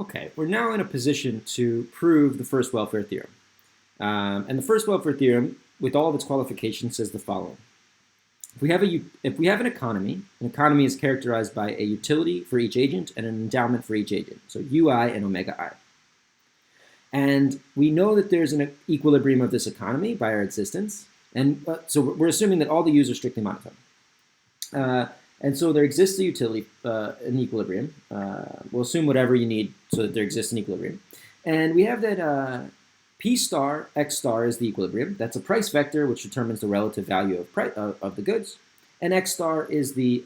Okay, we're now in a position to prove the first welfare theorem. And the first welfare theorem, with all of its qualifications, says the following. If we have an economy is characterized by a utility for each agent and an endowment for each agent, so ui and omega I. And we know that there's an equilibrium of this economy by our existence, and so we're assuming that all the u's are strictly monotone. And so there exists a utility, an equilibrium. We'll assume whatever you need so that there exists an equilibrium. And we have that P star, X star is the equilibrium. That's a price vector which determines the relative value of the goods. And X star is the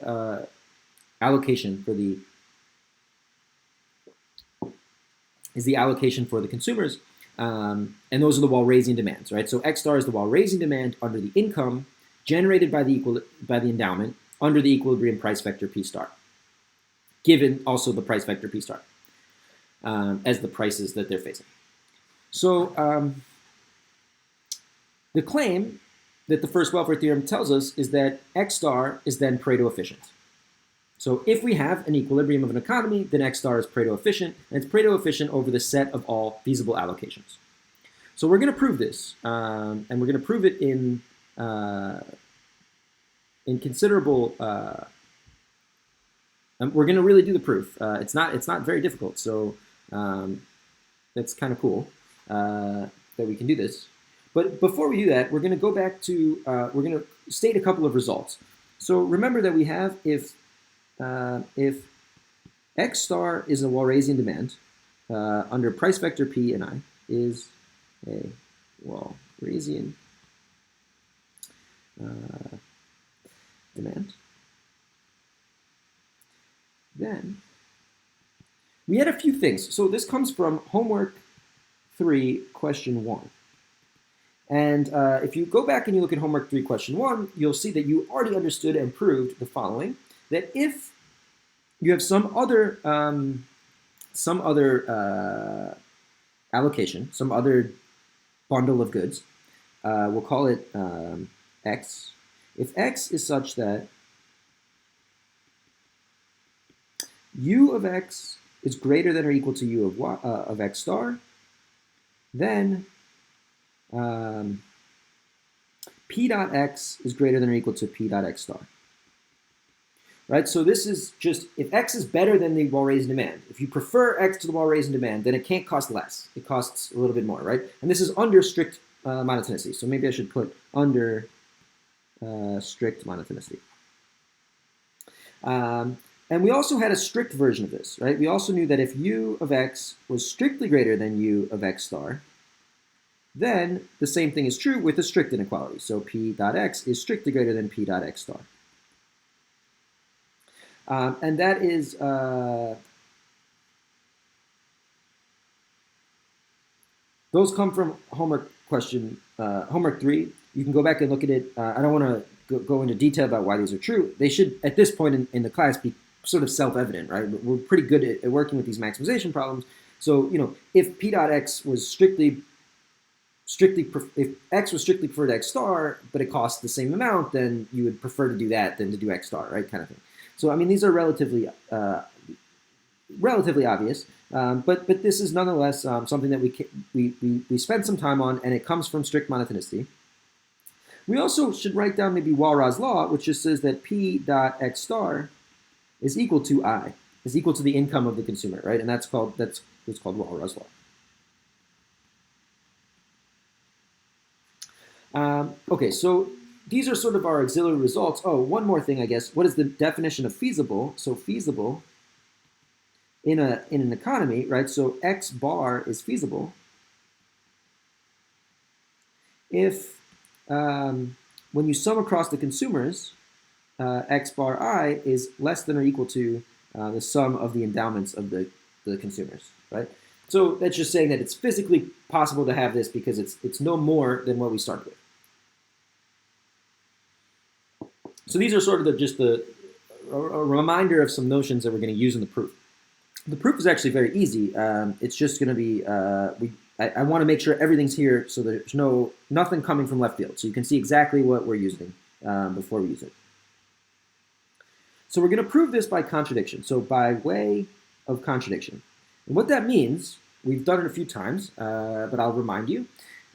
allocation for the consumers. And those are the Walrasian demands, right? So X star is the Walrasian demand under the income generated by the endowment under the equilibrium price vector P star, given also the price vector P star as the prices that they're facing. So the claim that the first welfare theorem tells us is that X star is then Pareto efficient. So if we have an equilibrium of an economy, then X star is Pareto efficient, and it's Pareto efficient over the set of all feasible allocations. So we're going to prove this, and we're going to prove it in considerable. We're going to really do the proof. It's not very difficult, so that's kind of cool that we can do this. But before we do that, we're going to go back to we're going to state a couple of results. So remember that we have if X star is a Walrasian demand under price vector P and I is a Walrasian demand, then we had a few things. So this comes from homework 3, question 1. And if you go back and you look at homework 3, question 1, you'll see that you already understood and proved the following, that if you have some other allocation, some other bundle of goods, we'll call it X. If X is such that U of X is greater than or equal to U of X star, then P dot X is greater than or equal to P dot X star. Right, so this is just, if X is better than the Walrasian demand, if you prefer X to the Walrasian demand, then it can't cost less. It costs a little bit more, right? And this is under strict monotonicity. So maybe I should put under strict monotonicity. And we also had a strict version of this, right? We also knew that if U of X was strictly greater than U of X star, then the same thing is true with a strict inequality. So P dot X is strictly greater than P dot X star. And that is those come from homework 3. You can go back and look at it. I don't want to go into detail about why these are true. They should, at this point in the class, be sort of self-evident, right? We're pretty good at working with these maximization problems. So, if P dot X was if X was strictly preferred to X star, but it costs the same amount, then you would prefer to do that than to do X star, right? Kind of thing. So, I mean, these are relatively obvious, but this is nonetheless something that we spent some time on, and it comes from strict monotonicity. We also should write down maybe Walras law, which just says that P dot X star is equal to I, is equal to the income of the consumer, right? And that's what's called Walras law. Okay, so these are sort of our auxiliary results. Oh, one more thing, I guess. What is the definition of feasible? So feasible in an economy, right? So X bar is feasible if when you sum across the consumers, X bar I is less than or equal to the sum of the endowments of the consumers, right? So that's just saying that it's physically possible to have this because it's no more than what we started with. So these are sort of just a reminder of some notions that we're going to use in the proof. The proof is actually very easy. It's just going to be, I want to make sure everything's here so there's nothing coming from left field. So you can see exactly what we're using before we use it. So we're going to prove this by contradiction. So by way of contradiction. And what that means, we've done it a few times, but I'll remind you.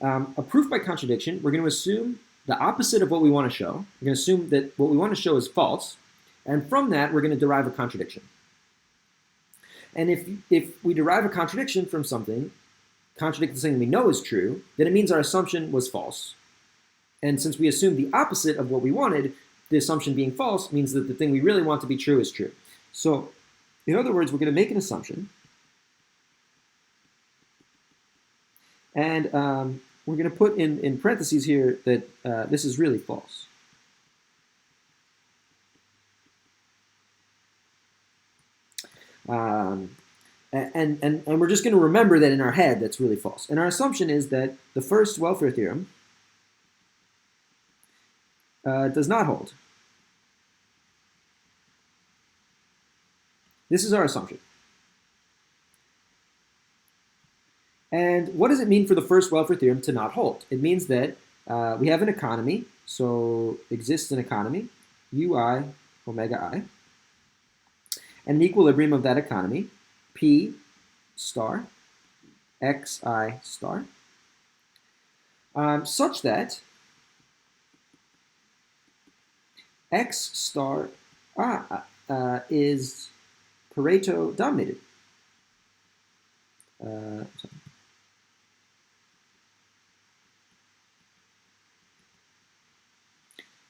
A proof by contradiction, we're going to assume the opposite of what we want to show. We're going to assume that what we want to show is false, and from that, we're going to derive a contradiction. And if we derive a contradiction from something, contradicting something we know is true, then it means our assumption was false. And since we assumed the opposite of what we wanted, the assumption being false means that the thing we really want to be true is true. So, in other words, we're going to make an assumption, and we're going to put in parentheses here that this is really false. And we're just going to remember that in our head that's really false. And our assumption is that the first welfare theorem does not hold. This is our assumption. And what does it mean for the first welfare theorem to not hold? It means that we have an economy, so exists an economy, ui omega I, and an equilibrium of that economy, p star xi star, such that x star is Pareto dominated.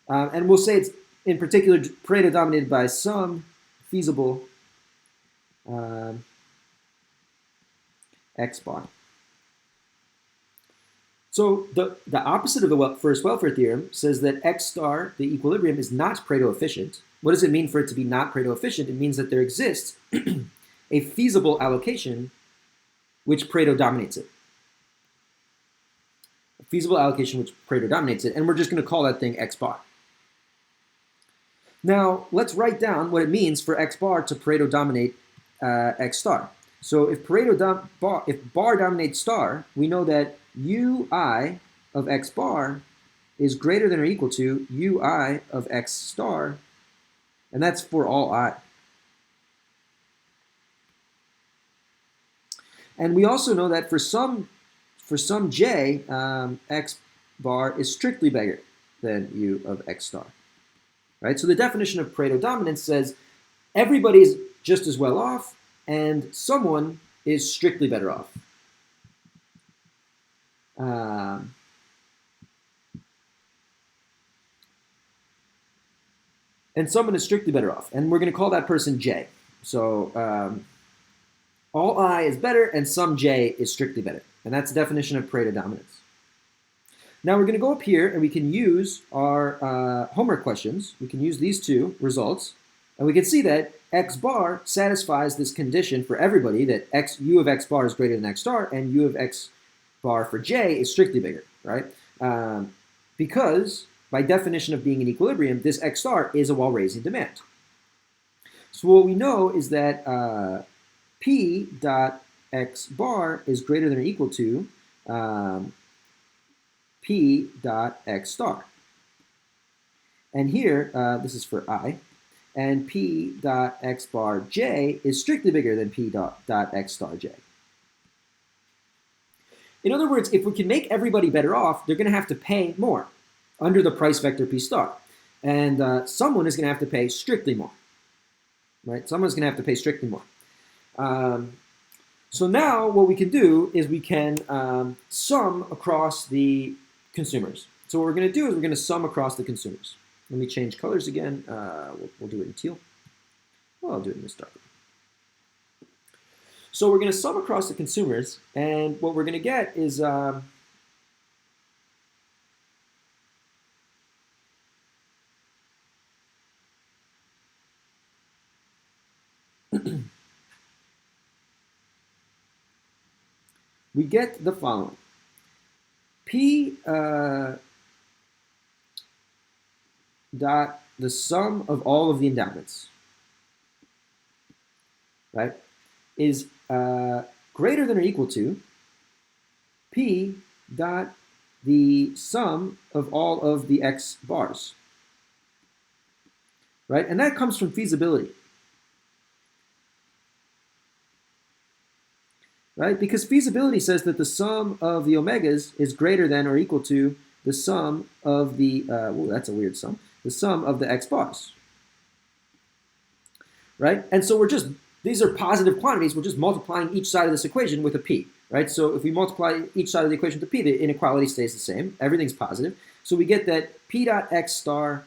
And we'll say it's in particular Pareto dominated by some feasible x bar. So the opposite of the first welfare theorem says that x star, the equilibrium, is not Pareto efficient. What does it mean for it to be not Pareto efficient? It means that there exists a feasible allocation which Pareto dominates it. A feasible allocation which Pareto dominates it, and we're just going to call that thing x bar. Now, let's write down what it means for x bar to Pareto dominate x star. So if bar dominates star, we know that ui of x bar is greater than or equal to ui of x star, and that's for all I. And we also know that for some j, x bar is strictly bigger than u of x star. Right? So the definition of Pareto dominance says everybody's just as well off, and someone is strictly better off. And someone is strictly better off, and we're going to call that person J. So all I is better, and some J is strictly better, and that's the definition of Pareto dominance. Now we're going to go up here, and we can use our homework questions. We can use these two results, and we can see that x bar satisfies this condition for everybody, that u of x bar is greater than x star, and u of x bar for j is strictly bigger, right? Because by definition of being in equilibrium, this x star is a wall-raising demand. So what we know is that p dot x bar is greater than or equal to p dot x star. And here, this is for I, and p dot x bar j is strictly bigger than p dot x star j. In other words, if we can make everybody better off, they're going to have to pay more under the price vector p star. And someone is going to have to pay strictly more. Right? Someone's going to have to pay strictly more. So now what we can do is we can sum across the consumers. So what we're going to do is we're going to sum across the consumers. Let me change colors again. We'll do it in teal. Well, I'll do it in this dark. So we're going to sum across the consumers, and what we're going to get is we get the following. P dot the sum of all of the endowments, right, is greater than or equal to P dot the sum of all of the x bars, right? And that comes from feasibility. right? Because feasibility says that the sum of the omegas is greater than or equal to the sum of the, that's a weird sum, the sum of the x bars, right? And so these are positive quantities, we're just multiplying each side of this equation with a p, right? So if we multiply each side of the equation with a p, the inequality stays the same, everything's positive. So we get that p dot x star,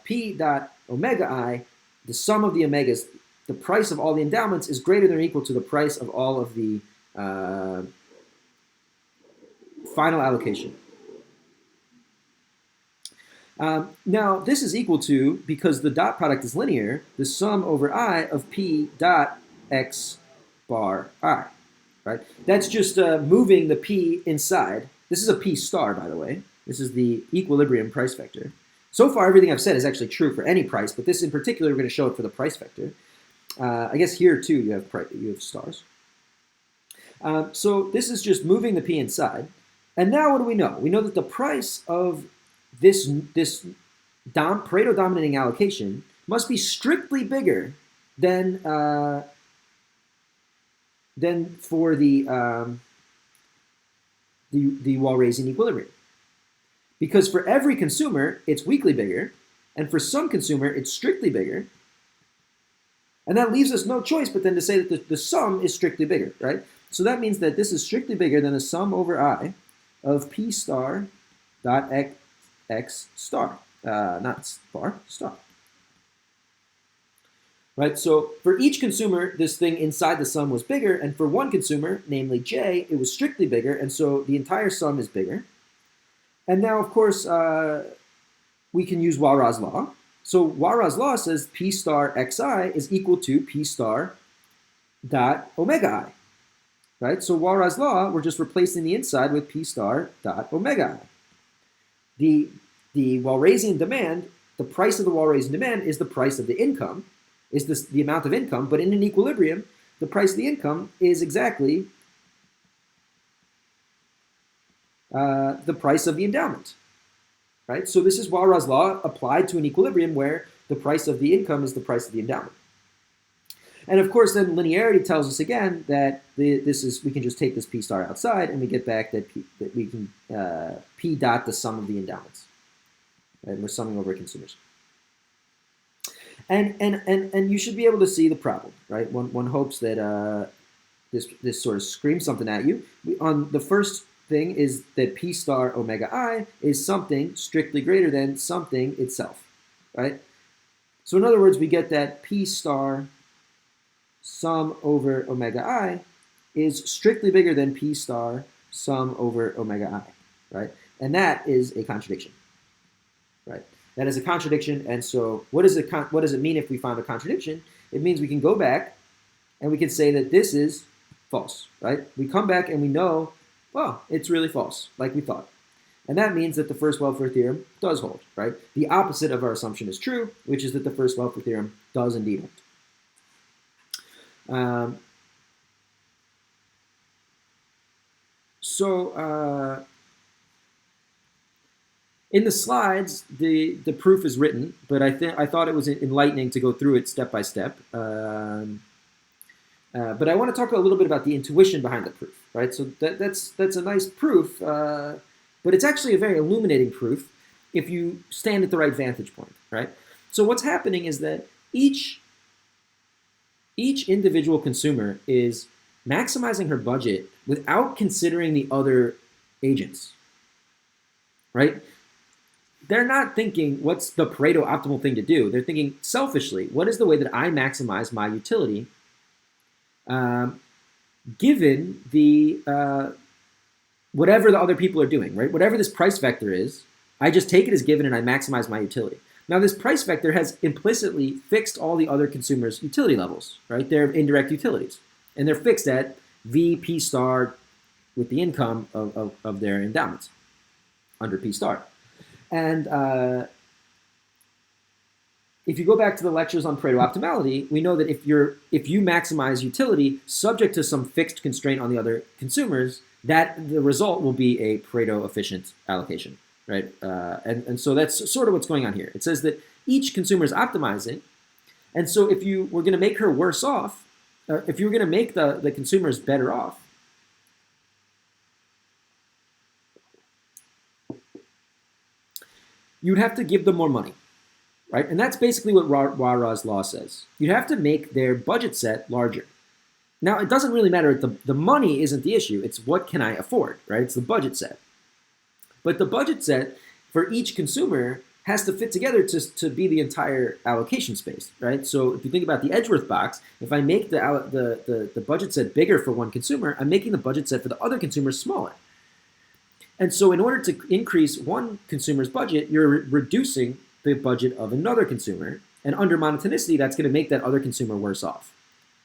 p dot omega I, the sum of the omegas, the price of all the endowments is greater than or equal to the price of all of the final allocation. Now, this is equal to, because the dot product is linear, the sum over I of p dot x bar I, right? That's just moving the p inside. This is a p star, by the way. This is the equilibrium price vector. So far, everything I've said is actually true for any price, but this in particular, we're going to show it for the price vector. I guess here, too, you have stars. So this is just moving the p inside. And now what do we know? We know that the price of this Pareto dominating allocation must be strictly bigger than for the Walrasian equilibrium. Because for every consumer, it's weakly bigger, and for some consumer, it's strictly bigger. And that leaves us no choice but then to say that the sum is strictly bigger, right? So that means that this is strictly bigger than the sum over I of p star dot x star, not bar, star. Right, so for each consumer, this thing inside the sum was bigger, and for one consumer, namely J, it was strictly bigger, and so the entire sum is bigger. And now, of course, we can use Walras' law. So Walras' law says P star xi is equal to P star dot omega I, right? So Walras' law, we're just replacing the inside with P star dot omega I. The Walrasian demand, the price of the Walrasian demand is the price of the income, is the amount of income, but in an equilibrium, the price of the income is exactly the price of the endowment, right? So this is Walras' law applied to an equilibrium where the price of the income is the price of the endowment. And of course, then linearity tells us again that we can just take this P star outside and we get back that we can P dot the sum of the endowments. And we're summing over consumers. And you should be able to see the problem, right? One hopes that this sort of screams something at you. On the first thing is that P star omega I is something strictly greater than something itself, right? So in other words, we get that P star sum over omega I is strictly bigger than P star sum over omega I, right? And that is a contradiction, right? That is a contradiction, and so what does it mean if we find a contradiction? It means we can go back and we can say that this is false, right? We come back and we know, well, it's really false, like we thought. And that means that the first welfare theorem does hold, right? The opposite of our assumption is true, which is that the first welfare theorem does indeed hold. In the slides, the proof is written, but I thought it was enlightening to go through it step by step. But I want to talk a little bit about the intuition behind the proof, right? So that's a nice proof, but it's actually a very illuminating proof if you stand at the right vantage point, right? So what's happening is that each individual consumer is maximizing her budget without considering the other agents, right? They're not thinking, what's the Pareto optimal thing to do? They're thinking selfishly, what is the way that I maximize my utility given the whatever the other people are doing, right? Whatever this price vector is, I just take it as given and I maximize my utility. Now, this price vector has implicitly fixed all the other consumers' utility levels, right? They're indirect utilities. And they're fixed at V P star with the income of their endowments under P star. And if you go back to the lectures on Pareto optimality, we know that if you maximize utility subject to some fixed constraint on the other consumers, that the result will be a Pareto efficient allocation, right? And so that's sort of what's going on here. It says that each consumer is optimizing, and so if you were going to make her worse off, if you were going to make the consumers better off, you'd have to give them more money, right? And that's basically what Ra-Ra's law says. You'd have to make their budget set larger. Now, it doesn't really matter. The money isn't the issue. It's what can I afford, right? It's the budget set. But the budget set for each consumer has to fit together to be the entire allocation space, right? So if you think about the Edgeworth box, if I make the budget set bigger for one consumer, I'm making the budget set for the other consumers smaller. And so in order to increase one consumer's budget, you're reducing the budget of another consumer. And under monotonicity, that's going to make that other consumer worse off.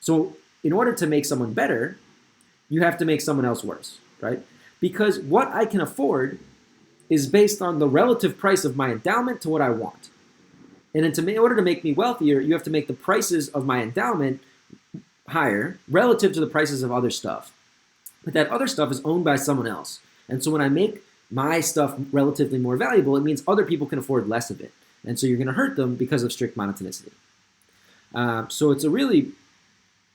So in order to make someone better, you have to make someone else worse, right? Because what I can afford is based on the relative price of my endowment to what I want. And in order to make me wealthier, you have to make the prices of my endowment higher relative to the prices of other stuff. But that other stuff is owned by someone else. And so when I make my stuff relatively more valuable, it means other people can afford less of it. And so you're going to hurt them because of strict monotonicity. So it's a really,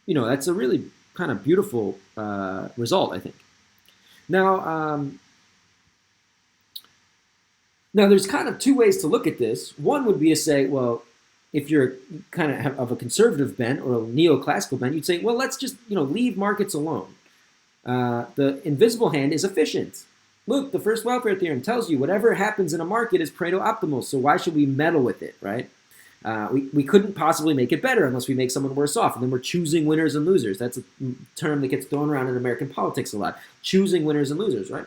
that's a really kind of beautiful result, I think. Now, there's kind of two ways to look at this. One would be to say, well, if you're kind of a conservative bent or a neoclassical bent, you'd say, well, let's just leave markets alone. The invisible hand is efficient. Look, the first welfare theorem tells you whatever happens in a market is Pareto optimal, so why should we meddle with it, right? We couldn't possibly make it better unless we make someone worse off, and then we're choosing winners and losers. That's a term that gets thrown around in American politics a lot, choosing winners and losers, right?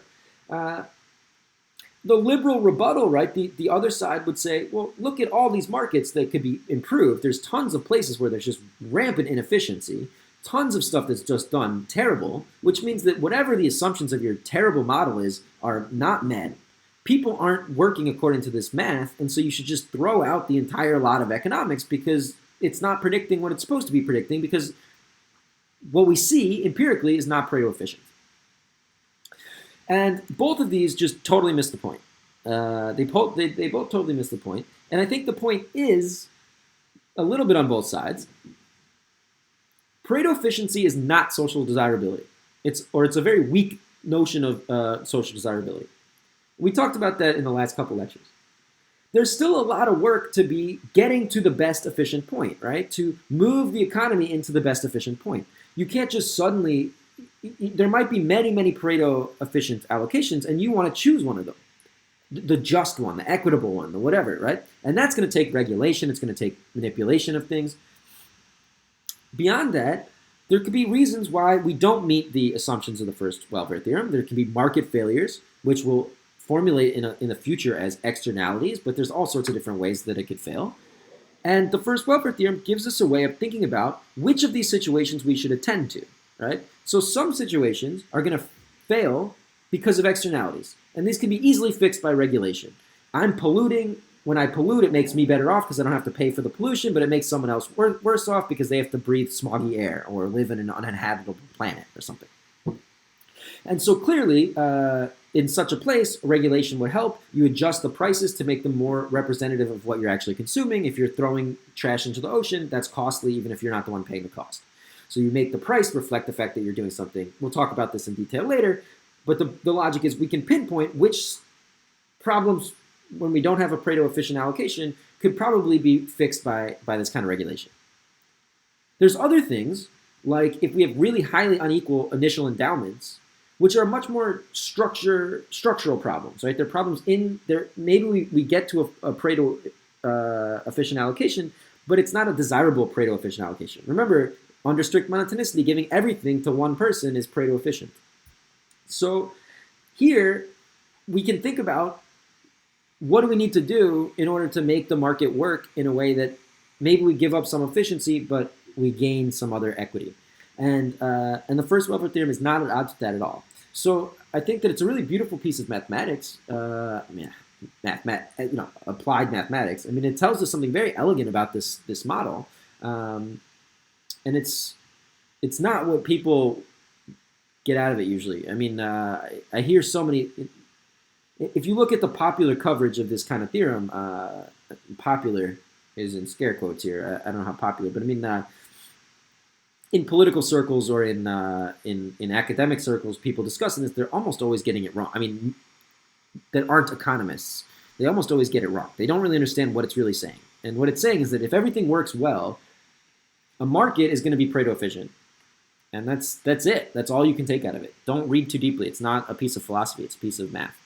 The liberal rebuttal, right, the other side would say, well, look at all these markets that could be improved. There's tons of places where there's just rampant inefficiency, tons of stuff that's just done terrible, which means that whatever the assumptions of your terrible model is are not met. People aren't working according to this math, and so you should just throw out the entire lot of economics because it's not predicting what it's supposed to be predicting, because what we see empirically is not Pareto efficient. And both of these just totally miss the point. They both totally miss the point. And I think the point is a little bit on both sides. Pareto efficiency is not social desirability. It's a very weak notion of social desirability. We talked about that in the last couple lectures. There's still a lot of work to be getting to the best efficient point, right? To move the economy into the best efficient point. You can't just suddenly, there might be many, many Pareto efficient allocations, and you want to choose one of them. The just one, the equitable one, the whatever, right? And that's going to take regulation, it's going to take manipulation of things. Beyond that, there could be reasons why we don't meet the assumptions of the first welfare theorem. There can be market failures, which will formulate in the future as externalities, but there's all sorts of different ways that it could fail. And the first welfare theorem gives us a way of thinking about which of these situations we should attend to, right? So some situations are going to fail because of externalities, and these can be easily fixed by regulation. I'm polluting. When I pollute, it makes me better off because I don't have to pay for the pollution, but it makes someone else worse off because they have to breathe smoggy air or live in an uninhabitable planet or something. And so clearly, in such a place, regulation would help. You adjust the prices to make them more representative of what you're actually consuming. If you're throwing trash into the ocean, that's costly even if you're not the one paying the cost. So you make the price reflect the fact that you're doing something. We'll talk about this in detail later, but the logic is we can pinpoint which problems, when we don't have a Pareto efficient allocation, could probably be fixed by this kind of regulation. There's other things, like if we have really highly unequal initial endowments, which are much more structural problems, right? They're problems in there. Maybe we get to a Pareto efficient allocation, but it's not a desirable Pareto efficient allocation. Remember, under strict monotonicity, giving everything to one person is Pareto efficient. So here we can think about what do we need to do in order to make the market work in a way that maybe we give up some efficiency, but we gain some other equity. And the first welfare theorem is not at odds with that at all. So I think that it's a really beautiful piece of mathematics, applied mathematics. I mean, it tells us something very elegant about this model, and it's not what people get out of it usually. I mean, I hear so many. If you look at the popular coverage of this kind of theorem, popular is in scare quotes here. I don't know how popular, but I mean, in political circles or in academic circles, people discussing this, they're almost always getting it wrong. I mean, that aren't economists. they almost always get it wrong. They don't really understand what it's really saying. And what it's saying is that if everything works well, a market is going to be Pareto efficient. And that's it. That's all you can take out of it. Don't read too deeply. It's not a piece of philosophy. It's a piece of math.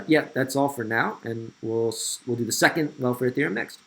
Yeah, that's all for now. And we'll do the second welfare theorem next.